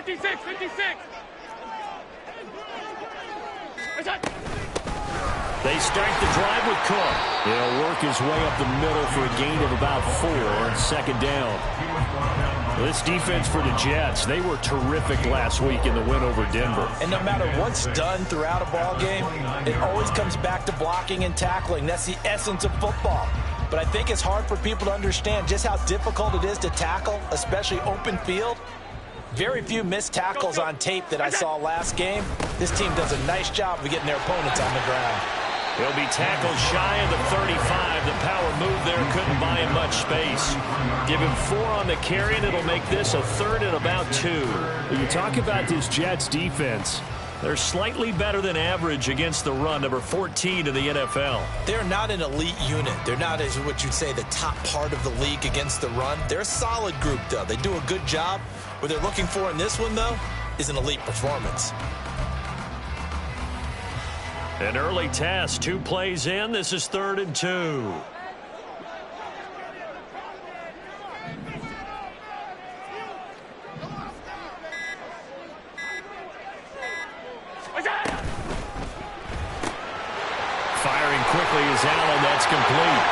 56, 56. They start the drive with Cook. He'll work his way up the middle for a gain of about 4, second down. This defense for the Jets, they were terrific last week in the win over Denver. And no matter what's done throughout a ball game, it always comes back to blocking and tackling. That's the essence of football. But I think it's hard for people to understand just how difficult it is to tackle, especially open field. Very few missed tackles on tape that I saw last game. This team does a nice job of getting their opponents on the ground. He'll be tackled shy of the 35. The power move there couldn't buy him much space. Give him 4 on the carry, and it'll make this a 3rd and about 2. When you talk about this Jets defense, they're slightly better than average against the run, number 14 in the NFL. They're not an elite unit. They're not, as what you'd say, the top part of the league against the run. They're a solid group, though. They do a good job. What they're looking for in this one, though, is an elite performance. An early test, 2 plays in. This is 3rd and 2. Firing quickly is Allen. That's complete.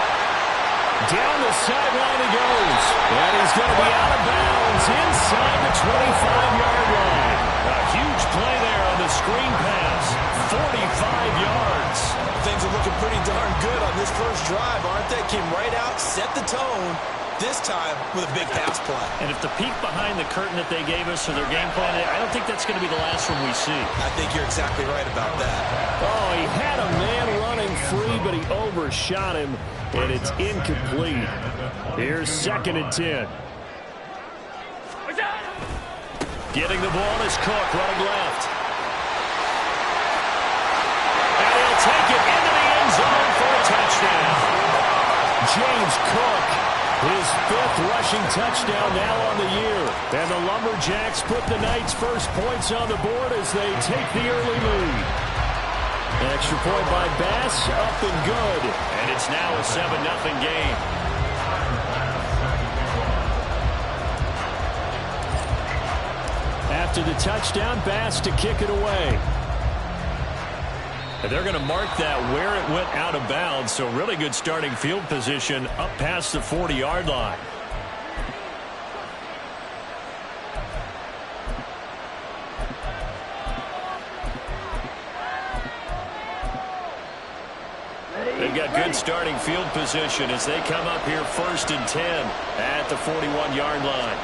Down the sideline he goes. And he's going to be out of bounds inside the 25-yard line. A huge play there on the screen pass. 45 yards. Things are looking pretty darn good on this first drive, aren't they? Came right out, set the tone, this time with a big pass play. And if the peek behind the curtain that they gave us or their game plan, I don't think that's going to be the last one we see. I think you're exactly right about that. Oh, he had a man running free, but he overshot him, and it's incomplete. Here's 2nd and 10. Getting the ball is Cook, running left. And he'll take it into the end zone for a touchdown. James Cook, his 5th rushing touchdown now on the year. And the Lumberjacks put the Knights' first points on the board as they take the early lead. An extra point by Bass, up and good. And it's now a 7-0 game. After the touchdown, Bass to kick it away. And they're going to mark that where it went out of bounds, so really good starting field position up past the 40-yard line. They've got good starting field position as they come up here 1st and 10 at the 41-yard line.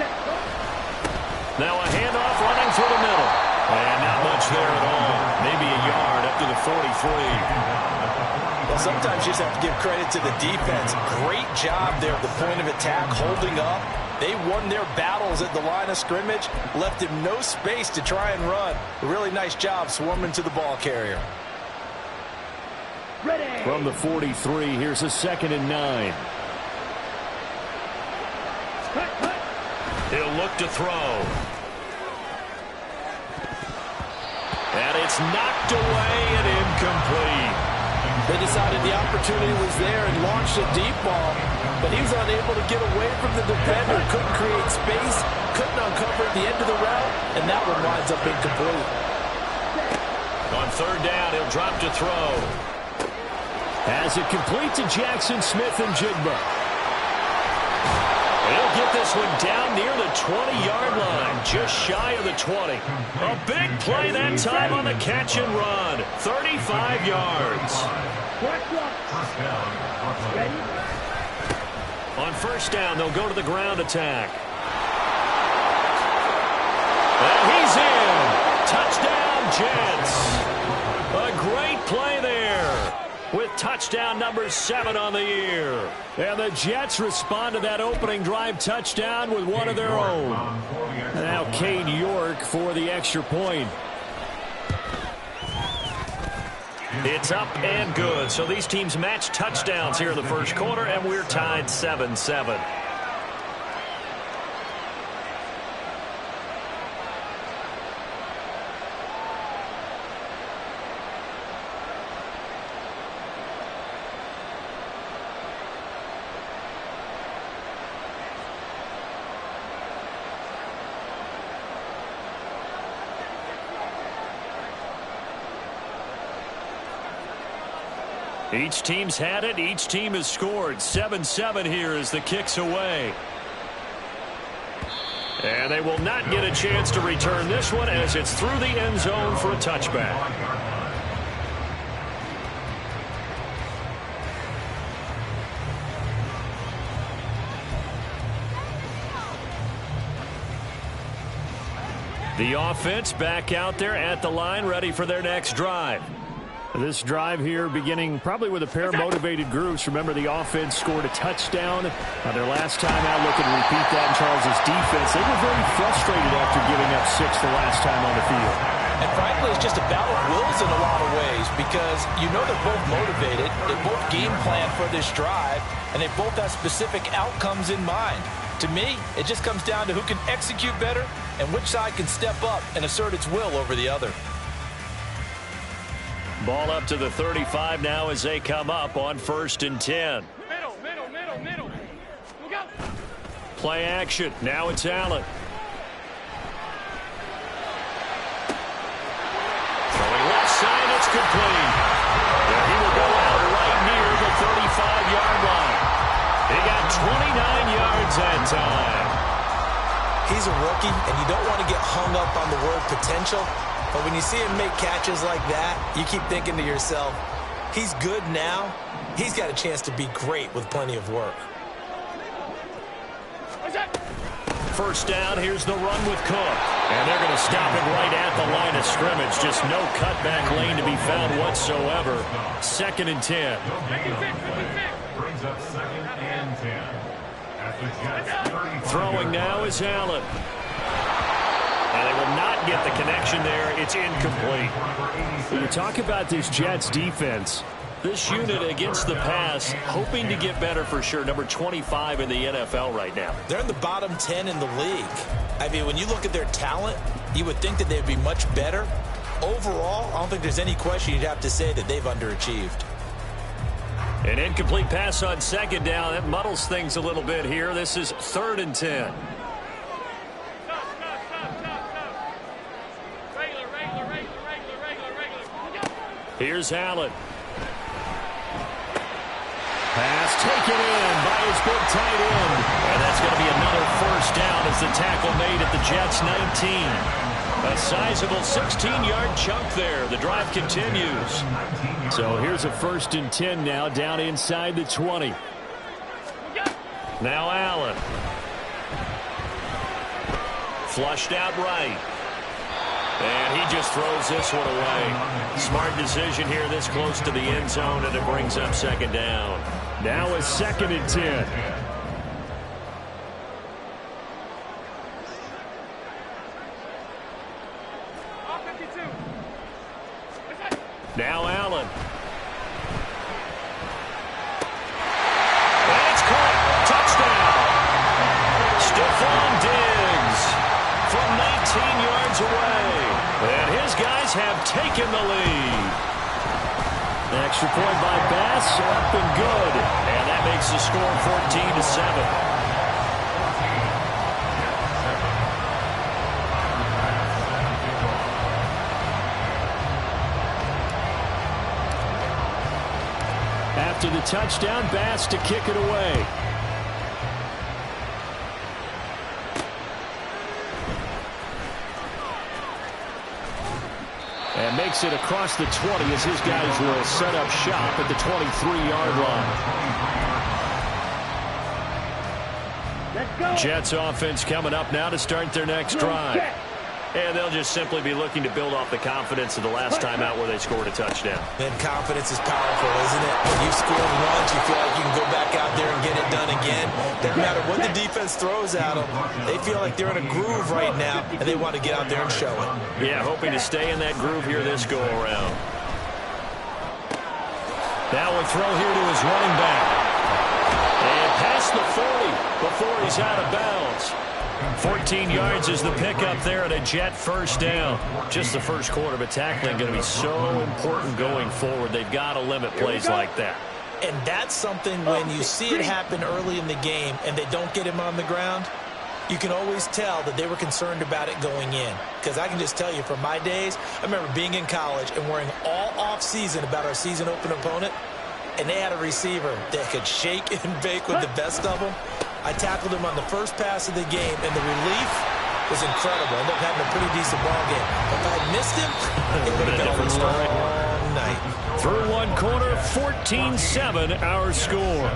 Now a handoff running through the middle. And not much there at all. Maybe a yard up to the 43. Well, sometimes you just have to give credit to the defense. Great job there at the point of attack, holding up. They won their battles at the line of scrimmage, left him no space to try and run. A really nice job swarming to the ball carrier. Ready. From the 43, here's a 2nd and 9. He'll look to throw. And it's knocked away and incomplete. They decided the opportunity was there and launched a deep ball, but he was unable to get away from the defender, couldn't create space, couldn't uncover the end of the route, and that one winds up incomplete. On 3rd down, he'll drop to throw. Has it complete to Jackson Smith and Jigba. He'll get this one down near the 20-yard line, just shy of the 20. A big play that time on the catch and run. 35 yards. On 1st down, they'll go to the ground attack. And he's in. Touchdown, Jets. A great play there, with touchdown number 7 on the year. And the Jets respond to that opening drive touchdown with one of their own. Now Cade York for the extra point. It's up and good. So these teams match touchdowns here in the first quarter, and we're tied 7-7. Each team's had it. Each team has scored. 7-7 here as the kick's away. And they will not get a chance to return this one as it's through the end zone for a touchback. The offense back out there at the line, ready for their next drive. This drive here beginning probably with a pair of motivated groups. Remember, the offense scored a touchdown their last time out. Looking to repeat that in Charles' defense. They were very frustrated after giving up 6 the last time on the field. And frankly, it's just a battle of wills in a lot of ways because you know they're both motivated. They both game plan for this drive, and they both have specific outcomes in mind. To me, it just comes down to who can execute better and which side can step up and assert its will over the other. Ball up to the 35 now as they come up on 1st and 10. Middle. Look out. Play action. Now it's Allen. Throwing left side, it's complete. And he will go out right near the 35-yard line. He got 29 yards that time. He's a rookie, and you don't want to get hung up on the word potential. But when you see him make catches like that, you keep thinking to yourself, he's good now. He's got a chance to be great with plenty of work. First down, here's the run with Cook. And they're going to stop it right at the line of scrimmage. Just no cutback lane to be found whatsoever. 2nd and 10. Brings up 2nd and 10. At the Jets. Throwing now is Allen. And they will not get the connection there. It's incomplete. When you talk about this Jets defense, this unit against the pass, hoping to get better for sure. Number 25 in the NFL right now. They're in the bottom 10 in the league. I mean, when you look at their talent, you would think that they'd be much better. Overall, I don't think there's any question you'd have to say that they've underachieved. An incomplete pass on 2nd down. That muddles things a little bit here. This is 3rd and 10. Here's Allen. Pass taken in by his big tight end. And that's going to be another 1st down as the tackle made at the Jets 19. A sizable 16-yard chunk there. The drive continues. So here's a 1st and 10 now down inside the 20. Now Allen. Flushed out right. And he just throws this one away. Smart decision here this close to the end zone, and it brings up 2nd down. Now a 2nd and 10. Now Allen. And it's caught. Touchdown. Stephon Diggs from 19 yards away. And his guys have taken the lead. The extra point by Bass, up and good. And that makes the score 14-7. After the touchdown, Bass to kick it away. And makes it across the 20 as his guys will set up shop at the 23-yard line. Jets offense coming up now to start their next drive. And they'll just simply be looking to build off the confidence of the last time out where they scored a touchdown. Then confidence is powerful, isn't it? When you scored once, you feel like you can go back out there and get it done again. Doesn't matter what the defense throws at them. They feel like they're in a groove right now, and they want to get out there and show it. Yeah, hoping to stay in that groove here this go-around. Now a throw here to his running back. And past the 40 before he's out of bounds. 14 yards is the pickup there at a Jet 1st down. Just the first quarter, but tackling going to be so important going forward. They've got to limit plays like that. And that's something when you see it happen early in the game and they don't get him on the ground, you can always tell that they were concerned about it going in. Because I can just tell you from my days, I remember being in college and worrying all off season about our season open opponent. and they had a receiver that could shake and bake with the best of them. I tackled him on the first pass of the game, and the relief was incredible. I ended up having a pretty decent ball game. If I had missed him, it would have been a long night. Through one quarter, 14-7 our score.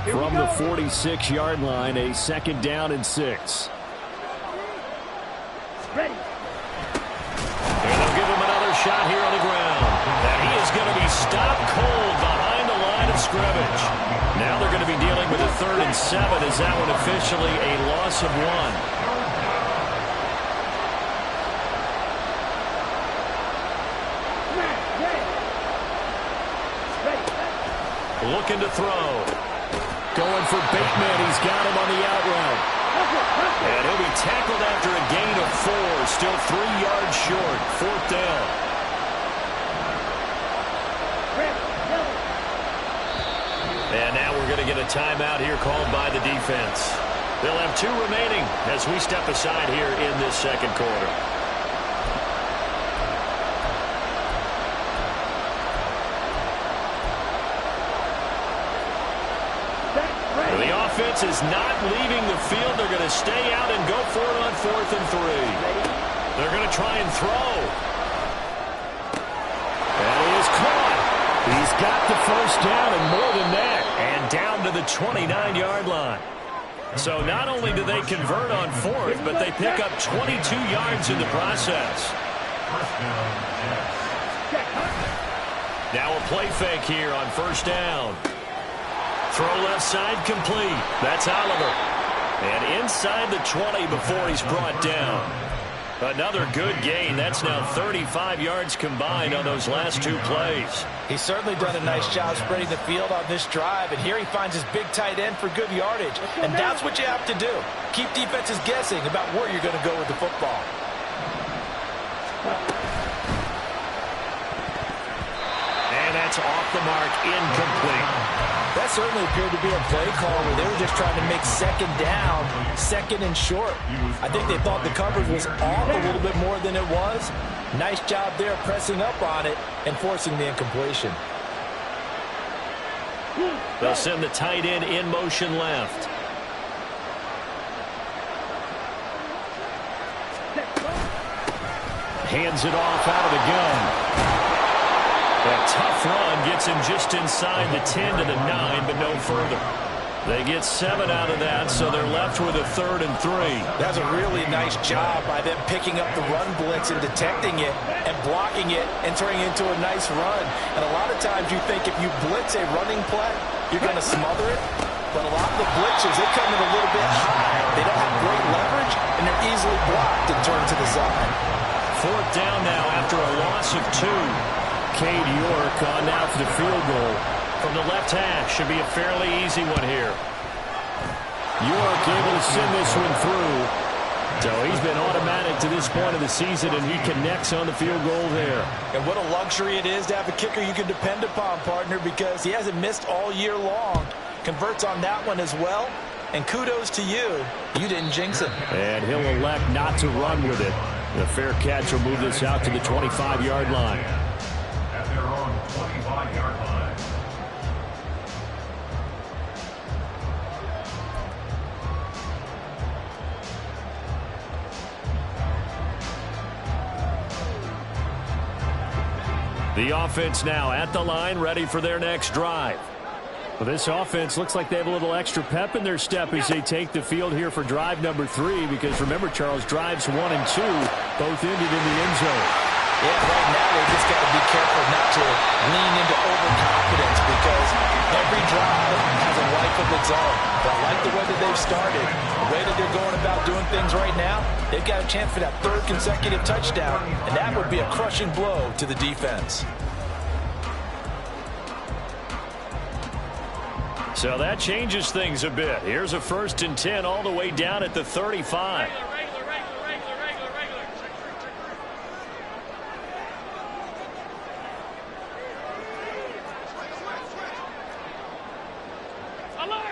From the 46-yard line, a 2nd down and 6. Ready. And they'll give him another shot here on the ground. And he is going to be stopped cold behind the line of scrimmage. Now they're going to be dealing with a 3rd and 7. Is that one officially a loss of 1? Looking to throw. Going for Bateman. He's got him on the out route. And he'll be tackled after a gain of 4. Still 3 yards short. 4th down. And now we're going to get a timeout here called by the defense. They'll have 2 remaining as we step aside here in this 2nd quarter. The offense is not leaving the field. They're going to stay out and go for it on 4th and 3. They're going to try and throw. And he is caught. He's got the 1st down and more than that. And down to the 29-yard line. So not only do they convert on 4th, but they pick up 22 yards in the process. Now a play fake here on 1st down. Throw left side complete. That's Oliver. And inside the 20 before he's brought down. Another good gain. That's now 35 yards combined on those last 2 plays. He's certainly done a nice job spreading the field on this drive. And here he finds his big tight end for good yardage. And that's what you have to do. Keep defenses guessing about where you're going to go with the football. And that's off the mark, incomplete. That certainly appeared to be a play call where they were just trying to make 2nd down, 2nd and short. I think they thought the coverage was off a little bit more than it was. Nice job there pressing up on it and forcing the incompletion. They'll send the tight end in motion left. Hands it off out of the gun. A tough run gets him just inside the 10 to the 9, but no further. They get 7 out of that, so they're left with a 3rd and 3. That's a really nice job by them picking up the run blitz and detecting it and blocking it and turning it into a nice run. And a lot of times you think if you blitz a running play, you're going to smother it. But a lot of the blitzes, they come in a little bit high. They don't have great leverage, and they're easily blocked and turned to the side. 4th down now after a loss of 2. Cade York on now for the field goal. From the left hash, should be a fairly easy one here. York able to send this one through. So he's been automatic to this point of the season, and he connects on the field goal there. And what a luxury it is to have a kicker you can depend upon, partner, because he hasn't missed all year long. Converts on that one as well. And kudos to you. You didn't jinx him. And he'll elect not to run with it. The fair catch will move this out to the 25-yard line. At their own 25-yard line. The offense now at the line, ready for their next drive. Well, this offense looks like they have a little extra pep in their step as they take the field here for drive number 3, because remember, Charles, drives 1 and 2 both ended in the end zone. Yeah, right now they just got to be careful not to lean into overconfidence, because every drive has a life of its own. But I like the way that they've started, the way that they're going about doing things right now. They've got a chance for that 3rd consecutive touchdown, and that would be a crushing blow to the defense. So that changes things a bit. Here's a 1st and 10 all the way down at the 35.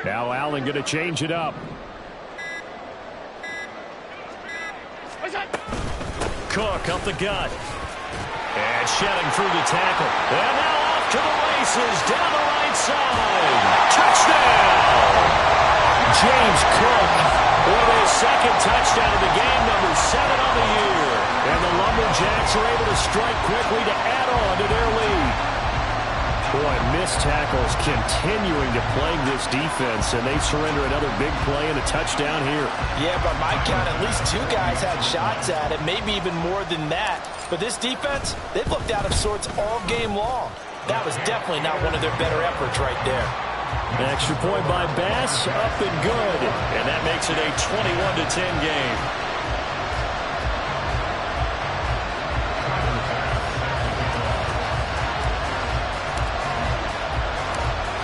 Now Allen going to change it up. Cook up the gut. And shedding through the tackle. And now off to the races down the right side. Touchdown! James Cook with his second touchdown of the game, number 7 on the year. And the Lumberjacks are able to strike quickly to add on to their lead. Boy, missed tackles continuing to plague this defense, and they surrender another big play and a touchdown here. Yeah, by my count, at least 2 guys had shots at it, maybe even more than that. But this defense, they've looked out of sorts all game long. That was definitely not one of their better efforts right there. An extra point by Bass, up and good. And that makes it a 21-10 game.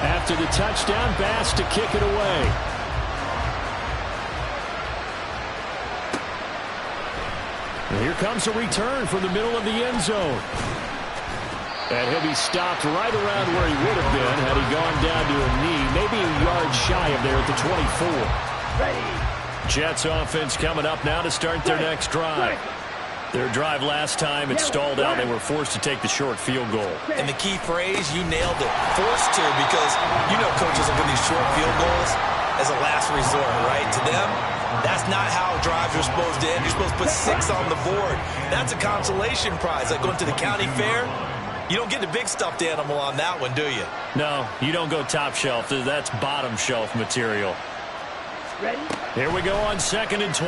After the touchdown, Bass to kick it away. And here comes a return from the middle of the end zone. And he'll be stopped right around where he would have been had he gone down to a knee, maybe a yard shy of there at the 24. Jets offense coming up now to start their next drive. Their drive last time, it stalled out. They were forced to take the short field goal. And the key phrase, you nailed it, forced to, because you know coaches look at these short field goals as a last resort, right? To them, that's not how drives are supposed to end. You're supposed to put 6 on the board. That's a consolation prize, like going to the county fair. You don't get the big stuffed animal on that one, do you? No, you don't go top shelf. That's bottom shelf material. Ready? Here we go on 2nd and 12.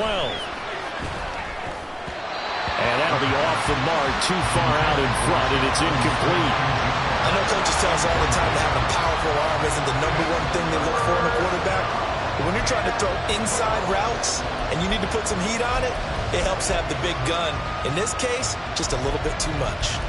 And that'll be off the mark, too far out in front, and it's incomplete. I know coaches tell us all the time that having a powerful arm isn't the #1 thing they look for in a quarterback. But when you're trying to throw inside routes and you need to put some heat on it, it helps have the big gun. In this case, just a little bit too much.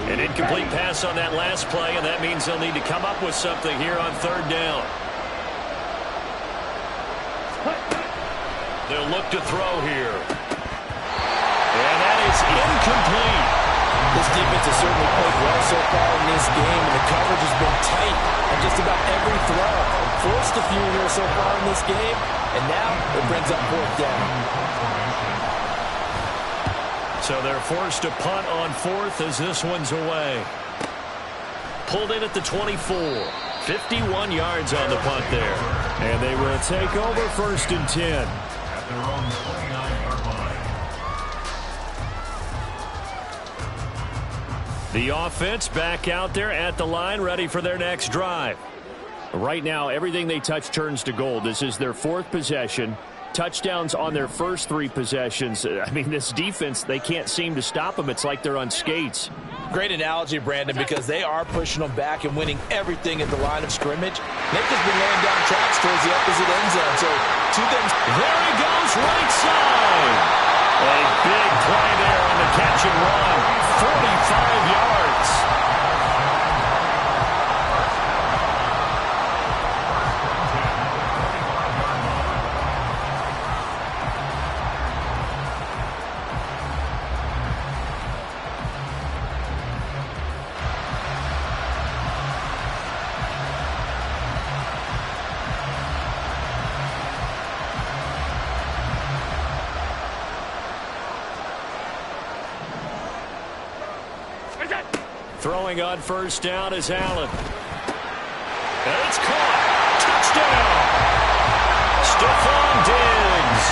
An incomplete pass on that last play, and that means they'll need to come up with something here on 3rd down. They'll look to throw here. And that is incomplete. This defense has certainly played well so far in this game, and the coverage has been tight on just about every throw. Forced a few here so far in this game, and now it brings up 4th down. So they're forced to punt on 4th as this one's away. Pulled in at the 24. 51 yards on the punt there. And they will take over 1st and 10. At their own 29-yard line. The offense back out there at the line, ready for their next drive. Right now, everything they touch turns to gold. This is their 4th possession. Touchdowns on their first 3 possessions. I mean, this defense, they can't seem to stop them. It's like they're on skates. Great analogy, Brandon, because they are pushing them back and winning everything at the line of scrimmage. Nick has been laying down traps towards the opposite end zone. So, 2 things. There he goes, right side. A big play there on the catch and run. 45 yards. Throwing on 1st down is Allen. And it's caught. Touchdown. Stephon Diggs.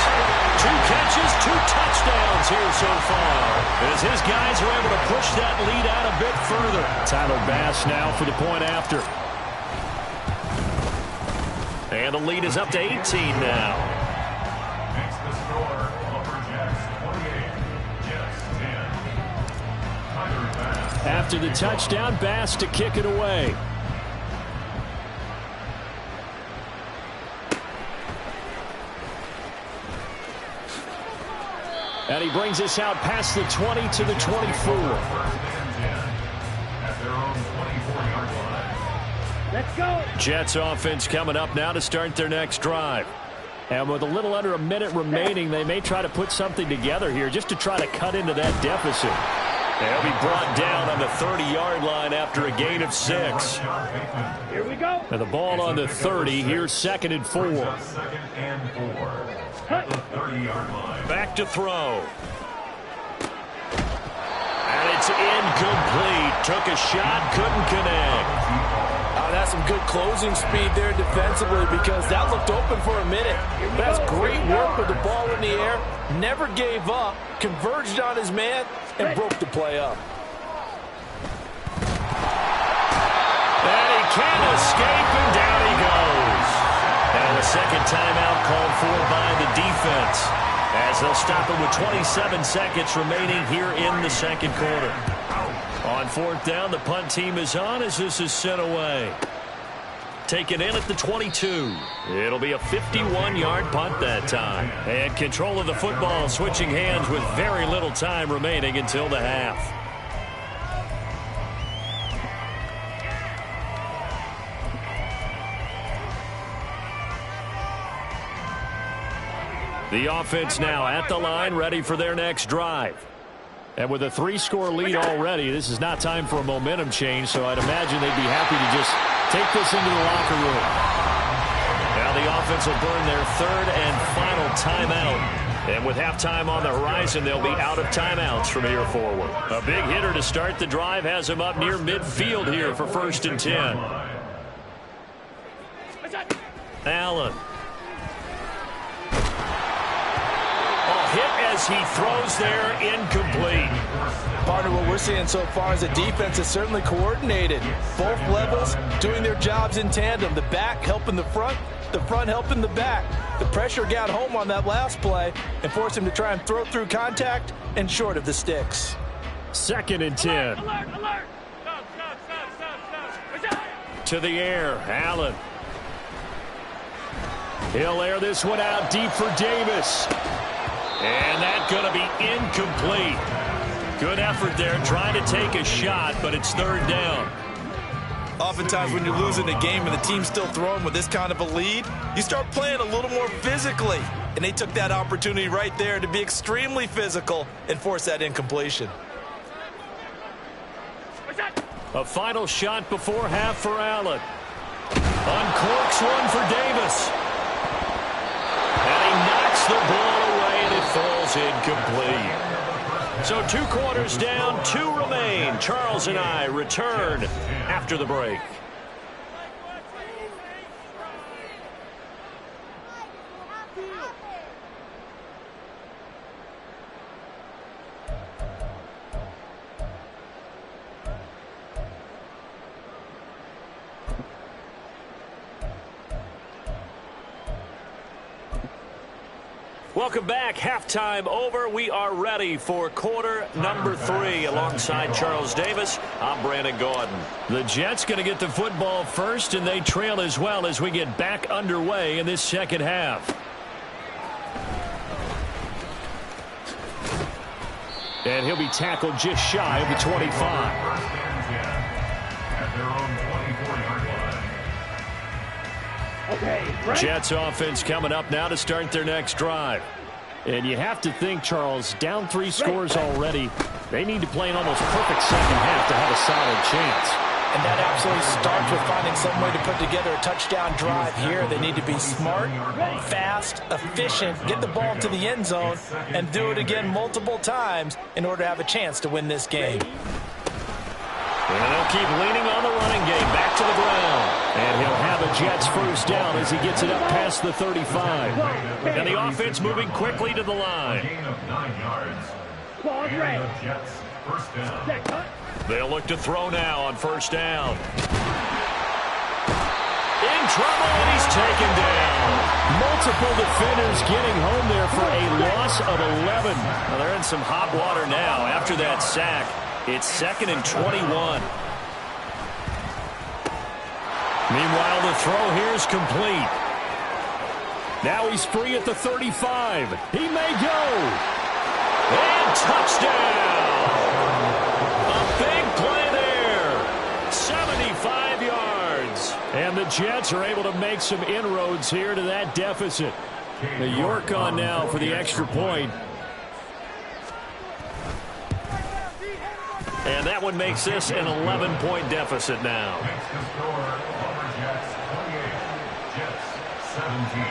2 catches, 2 touchdowns here so far. As his guys are able to push that lead out a bit further. Tyler Bass now for the point after. And the lead is up to 18 now. Makes the score Lumberjacks 28, Jets 10. Tyler Bass. After the touchdown, Bass to kick it away. And he brings us out past the 20 to the 24. At their own 24-yard line. Let's go. Jets offense coming up now to start their next drive. And with a little under a minute remaining, they may try to put something together here just to try to cut into that deficit. They'll be brought down on the 30-yard line after a gain of 6. Here we go. And the ball on the 30. Here's 2nd and 4. Second and 4. At the 30-yard line. Back to throw. And it's incomplete. Took a shot, couldn't connect. That's some good closing speed there defensively because that looked open for a minute. That's great work with the ball in the air. Never gave up, converged on his man, and broke the play up. And he can't escape, and down he goes. And a second timeout called for by the defense as they'll stop it with 27 seconds remaining here in the second quarter. On 4th down, the punt team is on as this is sent away. Taken in at the 22. It'll be a 51-yard punt that time. And control of the football switching hands with very little time remaining until the half. The offense now at the line, ready for their next drive. And with a 3-score lead already, this is not time for a momentum change, so I'd imagine they'd be happy to just take this into the locker room. Now the offense will burn their 3rd and final timeout. And with halftime on the horizon, they'll be out of timeouts from here forward. A big hitter to start the drive has him up near midfield here for 1st and 10. Allen. Hit as he throws there, incomplete. Partner, what we're seeing so far is the defense is certainly coordinated. Both levels doing their jobs in tandem. The back helping the front helping the back. The pressure got home on that last play and forced him to try and throw through contact and short of the sticks. 2nd and 10. Alert, alert. Stop. To the air, Allen. He'll air this one out deep for Davis. And that's going to be incomplete. Good effort there trying to take a shot, but it's 3rd down. Oftentimes when you're losing a game and the team's still throwing with this kind of a lead, you start playing a little more physically. And they took that opportunity right there to be extremely physical and force that incompletion. A final shot before half for Allen. Uncorks one for Davis. And he knocks the ball away, and it falls incomplete. So 2 quarters down, 2 remain. Charles and I return after the break. Welcome back. Halftime over. We are ready for quarter number 3. Alongside Charles Davis, I'm Brandon Gaudin. The Jets going to get the football first, and they trail as well as we get back underway in this second half. And he'll be tackled just shy of the 25. At their own 24-yard line. Okay, right. Jets offense coming up now to start their next drive. And you have to think, Charles, down 3 scores already. They need to play an almost perfect second half to have a solid chance. And that absolutely starts with finding some way to put together a touchdown drive here. They need to be smart, fast, efficient, get the ball to the end zone, and do it again multiple times in order to have a chance to win this game. And they'll keep leaning on the running game back to the ground. And he'll have a Jets first down as he gets it up past the 35. And the offense moving quickly to the line. Gain of 9 yards. Ball's And right. the Jets first down. Set, cut. They'll look to throw now on first down. In trouble, and he's taken down. Multiple defenders getting home there for a loss of 11. Well, they're in some hot water now after that sack. It's 2nd and 21. Meanwhile, the throw here is complete. Now he's free at the 35. He may go. And touchdown. A big play there. 75 yards. And the Jets are able to make some inroads here to that deficit. The York on now for the extra point. And that one makes this an 11-point deficit now. Next to score, Lumberjacks 28, Jets 17.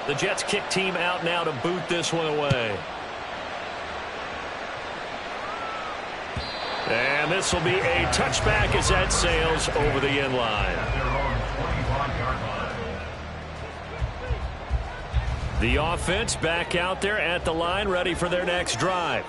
The Jets kick team out now to boot this one away. And this will be a touchback as that sails over the end line. At their own 25-yard line. The offense back out there at the line, ready for their next drive.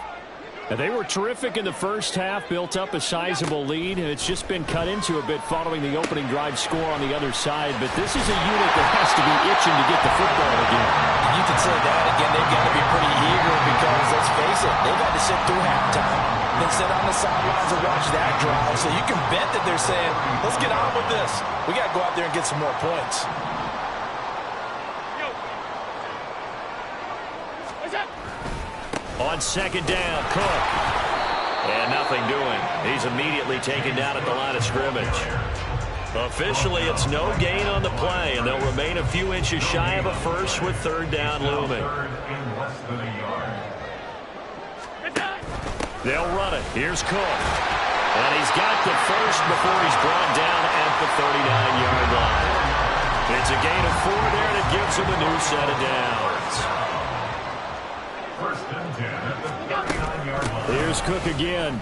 And they were terrific in the first half, built up a sizable lead, and it's just been cut into a bit following the opening drive score on the other side. But this is a unit that has to be itching to get the football again. You can say that again. They've got to be pretty eager because, let's face it, they've had to sit through halftime, then sit on the sidelines and watch that drive. So you can bet that they're saying, let's get on with this. We got to go out there and get some more points. On second down, Cook. And nothing doing. He's immediately taken down at the line of scrimmage. Officially, it's no gain on the play, and they'll remain a few inches shy of a first with third down looming. Third and less than a yard. They'll run it. Here's Cook. And he's got the first before he's brought down at the 39-yard line. It's a gain of 4 there, and it gives him a new set of downs. First and 10 at the 39-yard line. Here's Cook again.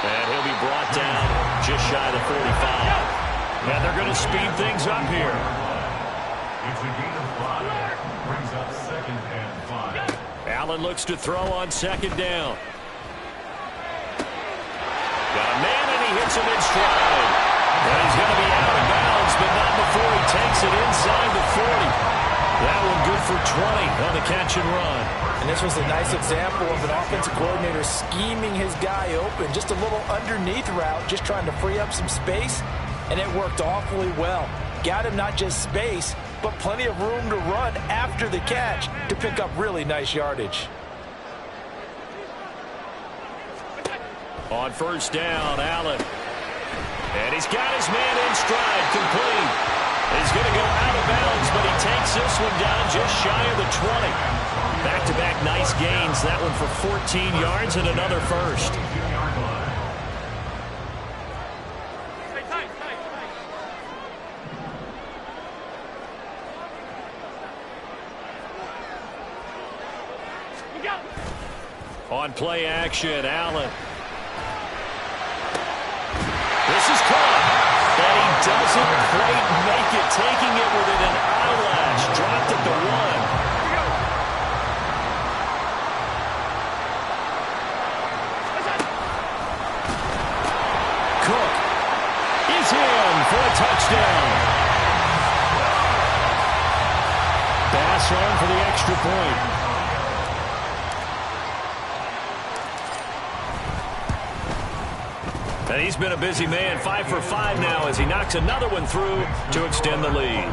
And he'll be brought down just shy of the 45. And they're going to speed things up here. It's a gain of 5. Brings up second and 5. Allen looks to throw on second down. Got a man, and he hits him in stride. And he's going to be out of bounds, but not before he takes it inside the 40. That one good for 20 on the catch and run. And this was a nice example of an offensive coordinator scheming his guy open. Just a little underneath route, just trying to free up some space, and it worked awfully well. Got him not just space, but plenty of room to run after the catch to pick up really nice yardage. On first down, Allen. And he's got his man in stride, complete. He's going to go out of bounds, but he takes this one down just shy of the 20. Back-to-back nice gains. That one for 14 yards and another first. On play action, Allen. This is caught. And he doesn't quite make it, taking it within an eyelash. Dropped at the 1. Cook is in for a touchdown. Bass on for the extra point. And he's been a busy man, 5 for 5 now as he knocks another one through to extend the lead.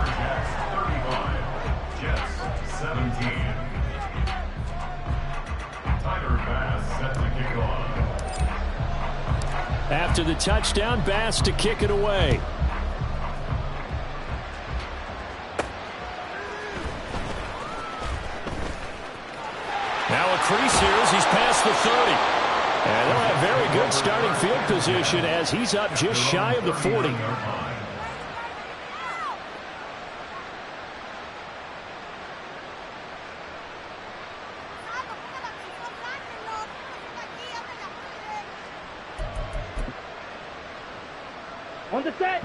Jets 17. Tyler Bass set to kick off. After the touchdown, Bass to kick it away. Now a crease here as he's past the 30. And they'll have very good starting field position as he's up just shy of the 40.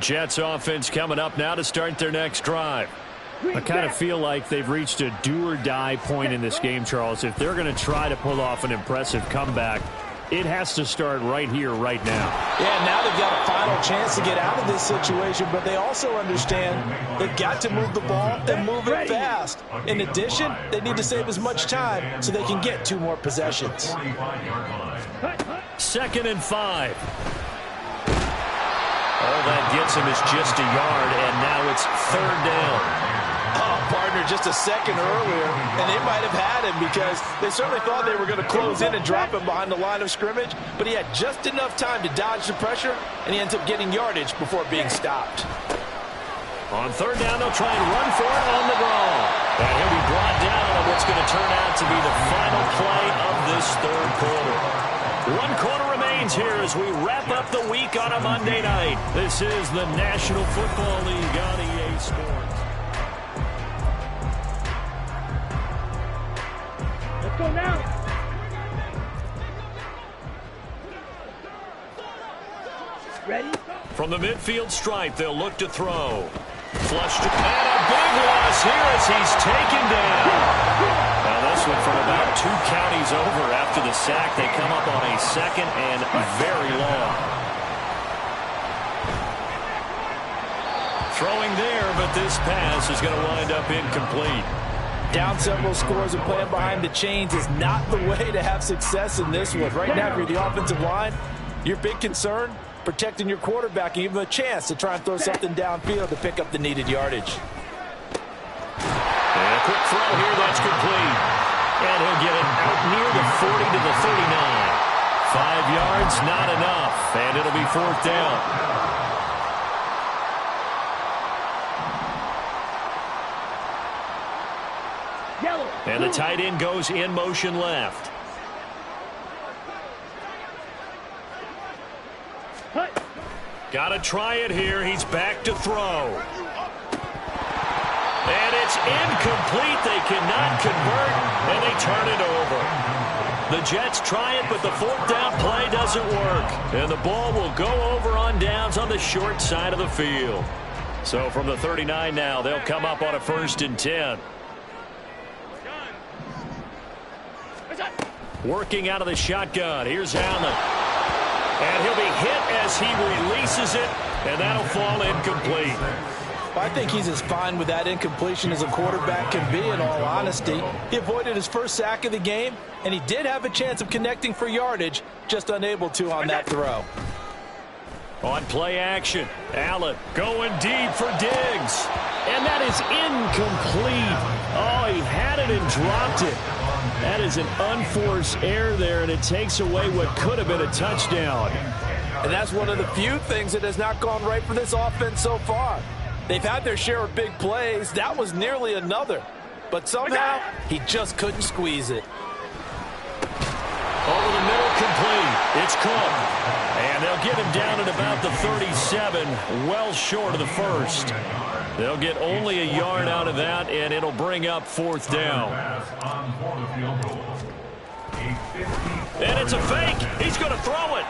Jets offense coming up now to start their next drive. I kind of feel like they've reached a do-or-die point in this game, Charles. If they're going to try to pull off an impressive comeback, it has to start right here, right now. Yeah, now they've got a final chance to get out of this situation, but they also understand they've got to move the ball and move it fast. In addition, they need to save as much time so they can get 2 more possessions. 2nd and 5. All that gets him is just a yard, and now it's 3rd down. Oh, partner, just a second earlier, and they might have had him because they certainly thought they were going to close in and drop him behind the line of scrimmage, but he had just enough time to dodge the pressure, and he ends up getting yardage before being stopped. On third down, they'll try and run for it on the draw. And he'll be brought down on what's going to turn out to be the final play of this third quarter. 1 quarter remains here as we wrap up the week on a Monday night. This is the National Football League on EA Sports. Let's go now. Ready? From the midfield stripe, they'll look to throw. Flushed and a big loss here as he's taken down. Now this one from about 2 counties over after the sack. They come up on a second and very long. Throwing there, but this pass is going to wind up incomplete. Down several scores and playing behind the chains is not the way to have success in this one. Right now, if you're the offensive line, your big concern, protecting your quarterback and give him a chance to try and throw something downfield to pick up the needed yardage. And a quick throw here, that's complete. And he'll get it out near the 40 to the 39. 5 yards, not enough, and it'll be 4th down. And the tight end goes in motion left. Got to try it here. He's back to throw. And it's incomplete. They cannot convert, and they turn it over. The Jets try it, but the 4th down play doesn't work. And the ball will go over on downs on the short side of the field. So from the 39 now, they'll come up on a 1st and 10. Working out of the shotgun. Here's Allen. And he'll be hit as he releases it, and that'll fall incomplete. I think he's as fine with that incompletion as a quarterback can be, in all honesty. He avoided his first sack of the game, and he did have a chance of connecting for yardage, just unable to on that throw. On play action, Allen going deep for Diggs. And that is incomplete. Oh, he had it and dropped it. That is an unforced error there, and it takes away what could have been a touchdown. And that's one of the few things that has not gone right for this offense so far. They've had their share of big plays. That was nearly another. But somehow, he just couldn't squeeze it. Over the middle, complete. It's Cook. And they'll get him down at about the 37, well short of the 1st. They'll get only a yard out of that, and it'll bring up 4th down. And it's a fake. He's going to throw it.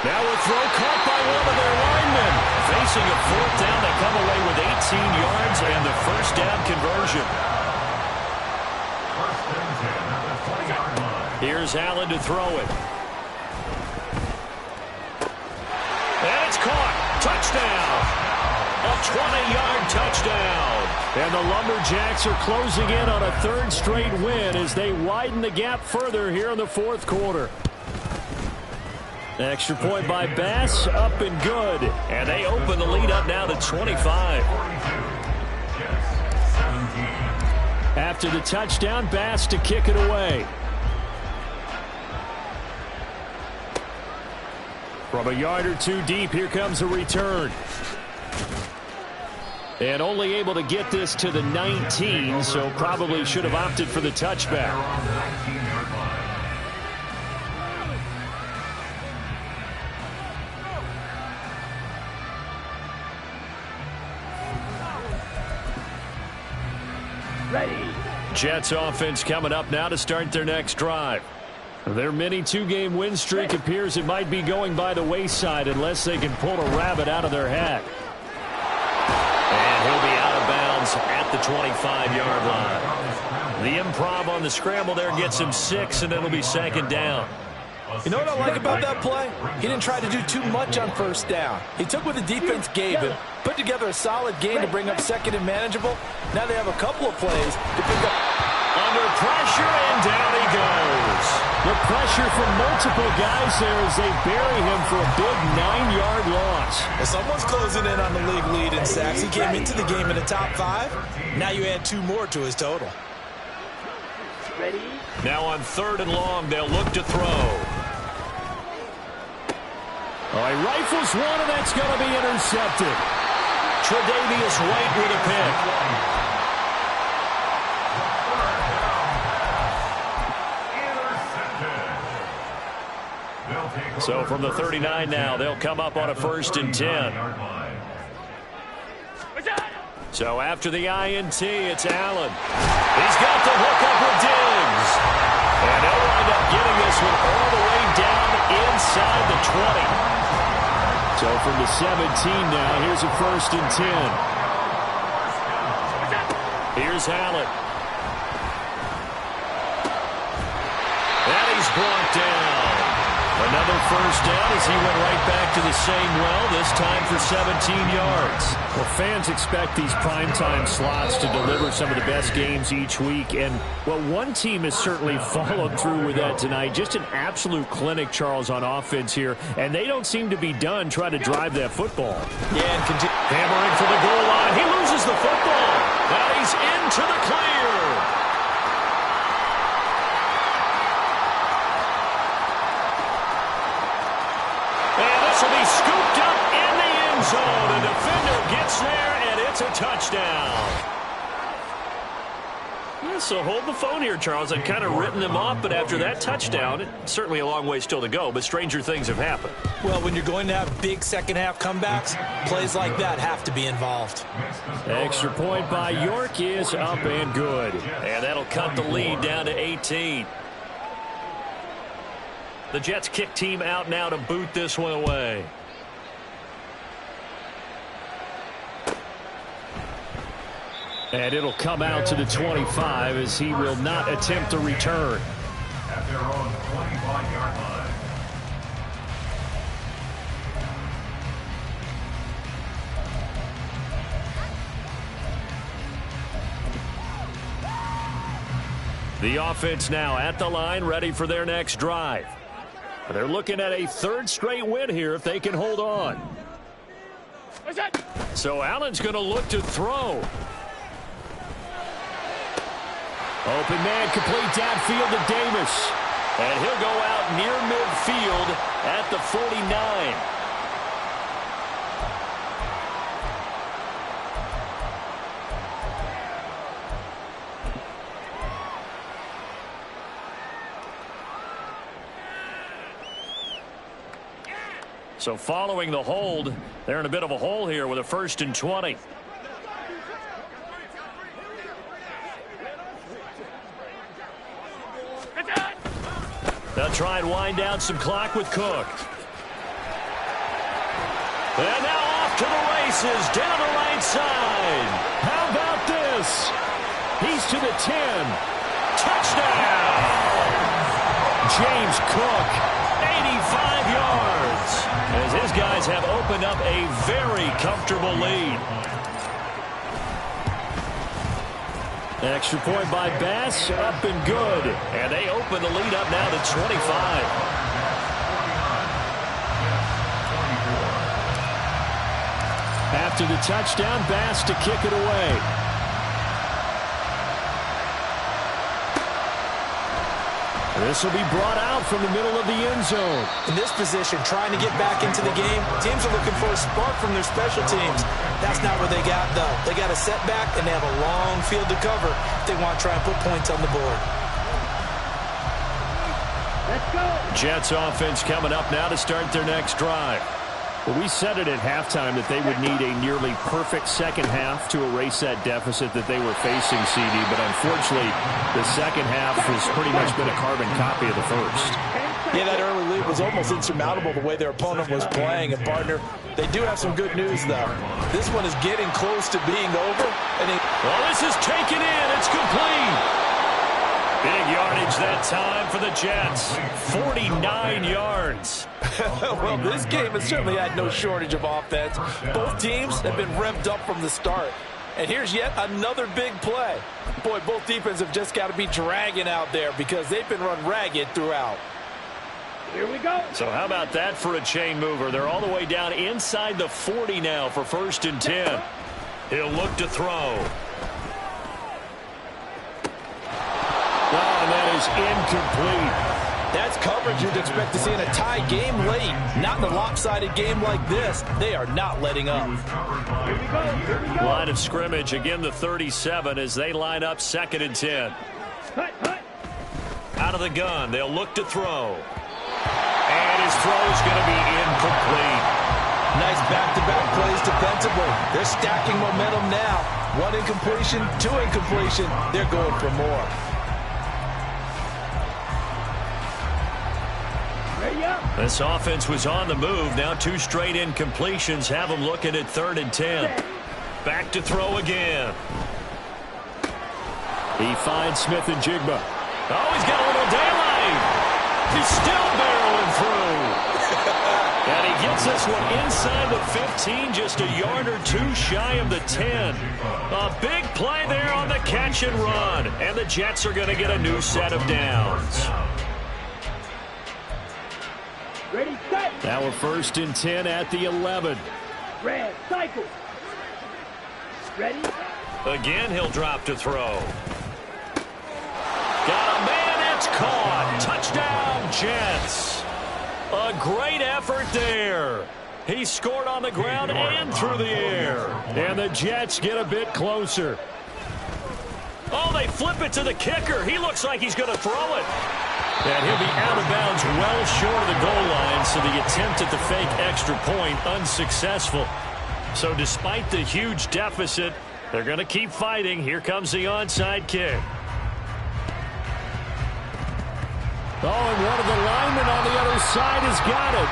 Now a throw caught by one of their linemen. Facing a 4th down, they come away with 18 yards and the 1st down conversion. Here's Allen to throw it. And it's caught. Touchdown. A 20-yard touchdown. And the Lumberjacks are closing in on a 3rd straight win as they widen the gap further here in the 4th quarter. Extra point by Bass, up and good. And they open the lead up now to 25. After the touchdown, Bass to kick it away. From a yard or 2 deep, here comes a return. And only able to get this to the 19, so probably should have opted for the touchback. Ready. Jets offense coming up now to start their next drive. Their mini 2-game win streak appears it might be going by the wayside unless they can pull a rabbit out of their hat. And he'll be out of bounds at the 25-yard line. The improv on the scramble there gets him 6, and it'll be 2nd down. You know what I like about that play? He didn't try to do too much on 1st down. He took what the defense gave him, put together a solid game to bring up 2nd and manageable. Now they have a couple of plays to pick up. Under pressure, and down he goes. The pressure from multiple guys there as they bury him for a big 9-yard loss. Well, someone's closing in on the league lead in sacks. He came into the game in the top 5. Now you add 2 more to his total. Ready. Now on 3rd and long, they'll look to throw. Oh, he rifles one, and that's going to be intercepted. Tre'Davious White with a pick. So from the 39 now, they'll come up on a 1st and 10. So after the INT, it's Allen. He's got the hook up with Diggs. And they'll wind up getting this one all the way down inside the 20. So from the 17 now, here's a 1st and 10. Here's Allen. And he's brought down. Another 1st down as he went right back to the same well, this time for 17 yards. Well, fans expect these primetime slots to deliver some of the best games each week. And, well, one team has certainly followed through with that tonight. Just an absolute clinic, Charles, on offense here. And they don't seem to be done trying to drive that football. Yeah, and hammering for the goal line. He loses the football. Now he's into the clear. This will be scooped up in the end zone. The defender gets there, and it's a touchdown. Yeah, so hold the phone here, Charles. I've kind of written them off, but after that touchdown, it's certainly a long way still to go, but stranger things have happened. Well, when you're going to have big second-half comebacks, plays like that have to be involved. Extra point by York is up and good. And that'll cut the lead down to 18. The Jets kick team out now to boot this one away. And it'll come out to the 25 as he will not attempt a return. At their own 25-yard line. The offense now at the line, ready for their next drive. They're looking at a 3rd straight win here if they can hold on. So Allen's going to look to throw. Open man, complete downfield to Davis. And he'll go out near midfield at the 49. So following the hold, they're in a bit of a hole here with a 1st and 20. They'll try and wind down some clock with Cook. And now off to the races down the right side. How about this? He's to the 10. Touchdown! James Cook, 85 yards. As his guys have opened up a very comfortable lead. Extra point by Bass, up and good. And they open the lead up now to 25. After the touchdown, Bass to kick it away. This will be brought out from the middle of the end zone. In this position, trying to get back into the game, teams are looking for a spark from their special teams. That's not what they got, though. They got a setback, and they have a long field to cover if they want to try and put points on the board. Let's go. Jets offense coming up now to start their next drive. Well, we said it at halftime that they would need a nearly perfect second half to erase that deficit that they were facing, CD. But unfortunately, the second half has pretty much been a carbon copy of the first. Yeah, that early lead was almost insurmountable the way their opponent was playing. And, partner, they do have some good news, though. This one is getting close to being over. Well, this is taken in. It's complete. Big yardage that time for the Jets. 49 yards. Well, this game has certainly had no shortage of offense. Both teams have been revved up from the start. And here's yet another big play. Boy, both defenses have just got to be dragging out there because they've been run ragged throughout. Here we go. So how about that for a chain mover? They're all the way down inside the 40 now for 1st and 10. He'll look to throw. Oh, and that is incomplete. That's coverage you'd expect to see in a tie game late. Not in a lopsided game like this. They are not letting up. Here we go. Here we go. Line of scrimmage, again the 37 as they line up 2nd and 10. Hut, hut. Out of the gun, they'll look to throw. And his throw is going to be incomplete. Nice back-to-back plays defensively. They're stacking momentum now. 1 incompletion, 2 incompletion. They're going for more. Ready up. This offense was on the move. Now 2 straight incompletions have them looking at 3rd and 10. Back to throw again. He finds Smith and Jigba. Oh, he's got a little daylight. He's still barreling through. And he gets this one inside the 15, just a yard or 2 shy of the 10. A big play there on the catch and run. And the Jets are going to get a new set of downs. Ready, set. Now we're 1st and 10 at the 11. Red, cycle. Ready. Again, he'll drop to throw. Got a man, it's caught. Touchdown, Jets. A great effort there. He scored on the ground and through the air. And the Jets get a bit closer. Oh, they flip it to the kicker. He looks like he's going to throw it. And he'll be out of bounds well short of the goal line, so the attempt at the fake extra point unsuccessful. So despite the huge deficit, they're going to keep fighting. Here comes the onside kick. Oh, and one of the linemen on the other side has got it.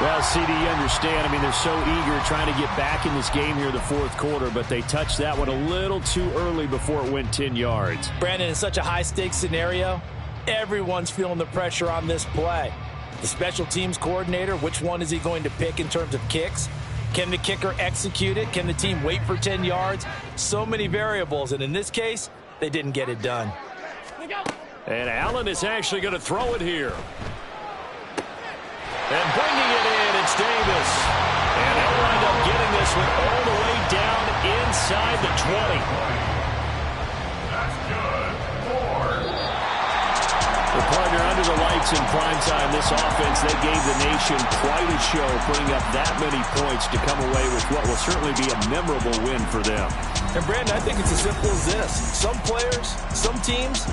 Well, CD, you understand. I mean, they're so eager trying to get back in this game here in the 4th quarter, but they touched that one a little too early before it went 10 yards. Brandon, in such a high-stakes scenario, everyone's feeling the pressure on this play. The special teams coordinator, which one is he going to pick in terms of kicks? Can the kicker execute it? Can the team wait for 10 yards? So many variables, and in this case, they didn't get it done. And Allen is actually going to throw it here. And bringing it in, it's Davis. And they'll wind up getting this one all the way down inside the 20. That's good. 4. The partner under the lights in primetime, this offense, they gave the nation quite a show, putting up that many points to come away with what will certainly be a memorable win for them. And Brandon, I think it's as simple as this. Some players, some teams,